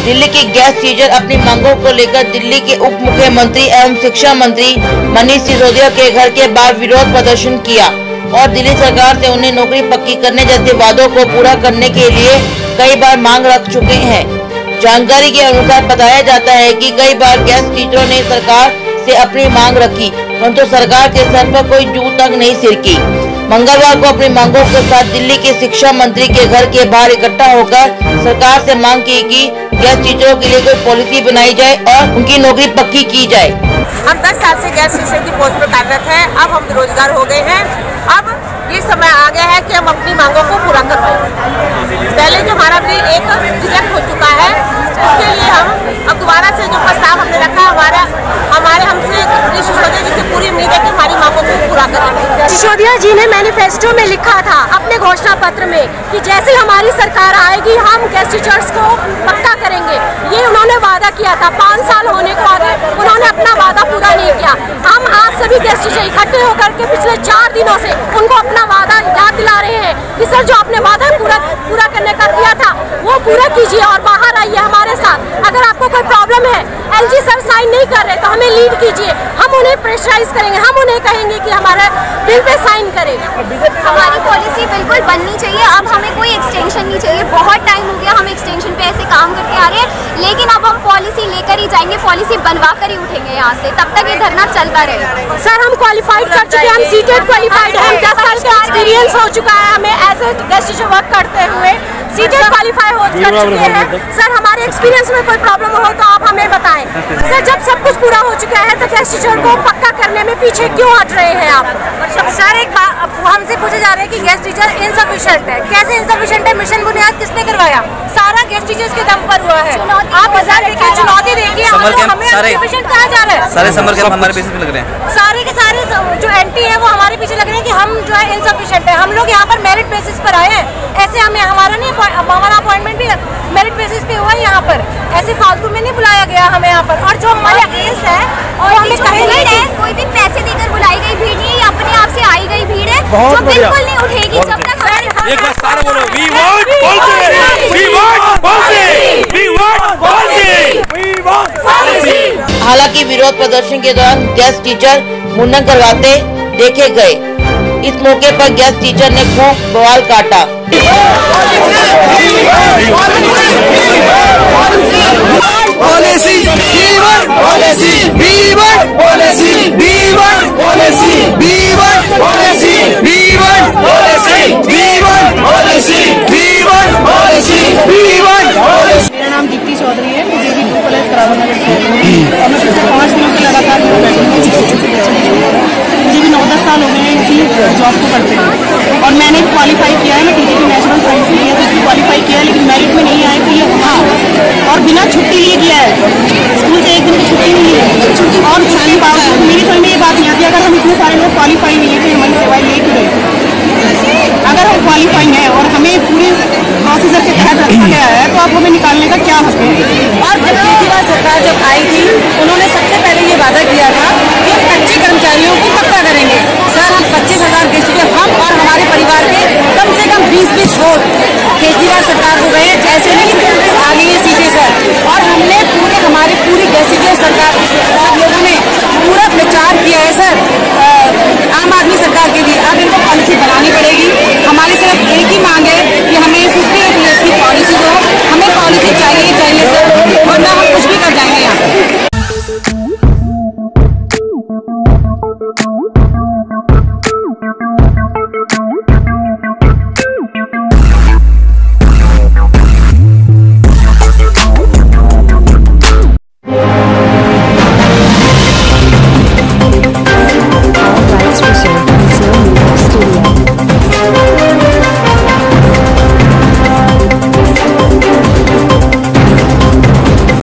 दिल्ली के gas teacher अपनी मांगों को लेकर दिल्ली के उप मुख्यमंत्री एवं शिक्षा मंत्री मनीष सिसोदिया के घर के बाहर विरोध प्रदर्शन किया और दिल्ली सरकार से उन्हें नौकरी पक्की करने जैसे वादों को पूरा करने के लिए कई बार मांग रख चुके हैं। जानकारी के अनुसार बताया जाता है कि कई बार गैस टीचरों ने सरकार से अपनी मांग रखी, परंतु सरकार के सर पर कोई जू तक नहीं सिरकी। मंगलवार को अपनी मांगों के साथ दिल्ली के शिक्षा मंत्री के घर के बाहर इकट्ठा होकर सरकार से मांग की कि गैस टीचरों के लिए कोई पॉलिसी बनाई जाए और उनकी नौकरी पक्की की जाए। हम 10 साल से गैस टीचर की पोस्ट पर कार्यरत हैं। अब हम बेरोजगार हो गए हैं। अब ये समय आ गया है कि हम अपनी मांगों को पूरा करवाएं। पहले जो हमारा भी एक रिजेक्ट हो चुका है, उसके लिए हम अब दोबारा से जो प्रस्ताव हमने रखा हमारे हमसे सिसोदिया जी से पूरी उम्मीद है कि हमारी मांगों को पूरा करेंगे। सिसोदिया जी ने मैनिफेस्टो में लिखा था अपने घोषणा पत्र में कि जैसे हमारी सरकार आएगी हम गैस टीचर्स को पक्का करेंगे। ये उन्होंने वादा किया था। 5 साल होने को आ गए, उन्होंने अपना वादा पूरा नहीं किया। हम आज सभी गैस टीचर इकट्ठे होकर के पिछले 4 दिनों से उनको अपना वादा याद दिला रहे हैं कि सर जो आपने वादा पूरा करने का किया था वो पूरा कीजिए और बाहर आइए हमारे साथ। अगर आपको कोई प्रॉब्लम है, एलजी सर साइन नहीं कर रहे तो हमें लीड कीजिए, हम उन्हें प्रेशराइज करेंगे, हम उन्हें कहेंगे कि हमारे बिल पे साइन करें। हमारी पॉलिसी बिल्कुल बननी चाहिए। अब हमें कोई एक्सटेंशन नहीं चाहिए। बहुत टाइम हो गया हम एक्सटेंशन पे ऐसे काम करते आ रहे हैं, लेकिन अब हम पॉलिसी लेकर ही जाएंगे, पॉलिसी बनवा कर ही उठेंगे यहाँ से। तब तक ये धरना चलता रहेगा। सर हम क्वालिफाइड कर चुके हैं, हम सीटेड क्वालिफाइड हैं, 10 साल का एक्सपीरियंस हो चुका है हमें as a guest teacher work करते हुए, सीटेड क्वालिफाई हो चुके हैं। सर हमारे एक्सपीरियंस में कोई प्रॉब्लम हो तो आप हमें बताएं। सर जब सब कुछ पूरा हो चुका है तो गैस टीचर को पक्का करने में पीछे क्यों हट रहे हैं आप? सर एक बात हमसे पूछे जा रहे हैं कि गैस टीचर इनसफिशिएंट है। कैसे इनसफिशिएंट है? मिशन बुनियाद किसने करवाया? सारा गैस टीचर्स के दम पर हुआ है। आप बाजार देखिए, चुनौती देखिए, हमें इनसफिशिएंट कहा जा रहा है। सारे समर कैंप हमारे पीछे लग रहे हैं। सारे के सारे जो एंटी है वो हमारे पीछे लग रहे हैं कि हम जो है इनसफिशिएंट है। हम लोग यहाँ पर मेरिट बेसिस पर आए हैं। ऐसे हमें हमारा अपॉइंटमेंट भी मेरिट बेसिस पे हुआ है यहाँ पर। ऐसे फालतू में नहीं बुलाया गया हमें यहाँ पर। और जो हमारे अगेंस्ट है और हमें कहेंगे कोई भी पैसे देकर बुलाई गई भीड़ नहीं, अपने आप से आई गई भीड़ है जो बिल्कुल नहीं उठेगी जब तक एक बार सारे बोलो we want policy, we want policy, we want policy, we want policy. हालांकि विरोध प्रदर्शन के दौरान गैस टीचर मुंडन करवाते देखे गए। इस मौके पर गैस टीचर ने खूब बवाल काटा। मेरा नाम दीप्ति चौधरी है, मुझे भी 2 कॉलेज करावनगर शहर में और मैं पिछले 5 दिनों से लगातार मुझे भी 9-10 साल हो गए हैं इसी जॉब को करते हैं और मैंने क्वालिफाई किया है। मैं टीचिंग नेचुरल साइंस लिया है, उसमें क्वालिफाई किया है, लेकिन मेरिट में नहीं आया कि ये हुआ और बिना छुट्टी लिए किया है। स्कूल से 1 दिन की छुट्टी नहीं ली है और मेरी समझ में ये बात नहीं आती अगर हम इतने सारे लोग क्वालिफाई नहीं है तो हमारी सेवाएं ले क्यों गई? अगर हम क्वालिफाई हैं और हमें पूरे प्रोसीजर के तहत रखा गया है तो आप हमें निकालने का क्या हक है? और जब केजरीवाल सरकार जब आई थी उन्होंने सबसे पहले ये वादा किया था कि हम कच्चे कर्मचारियों को पक्का करेंगे। सर हम 25,000 गैस टीचर हम और हमारे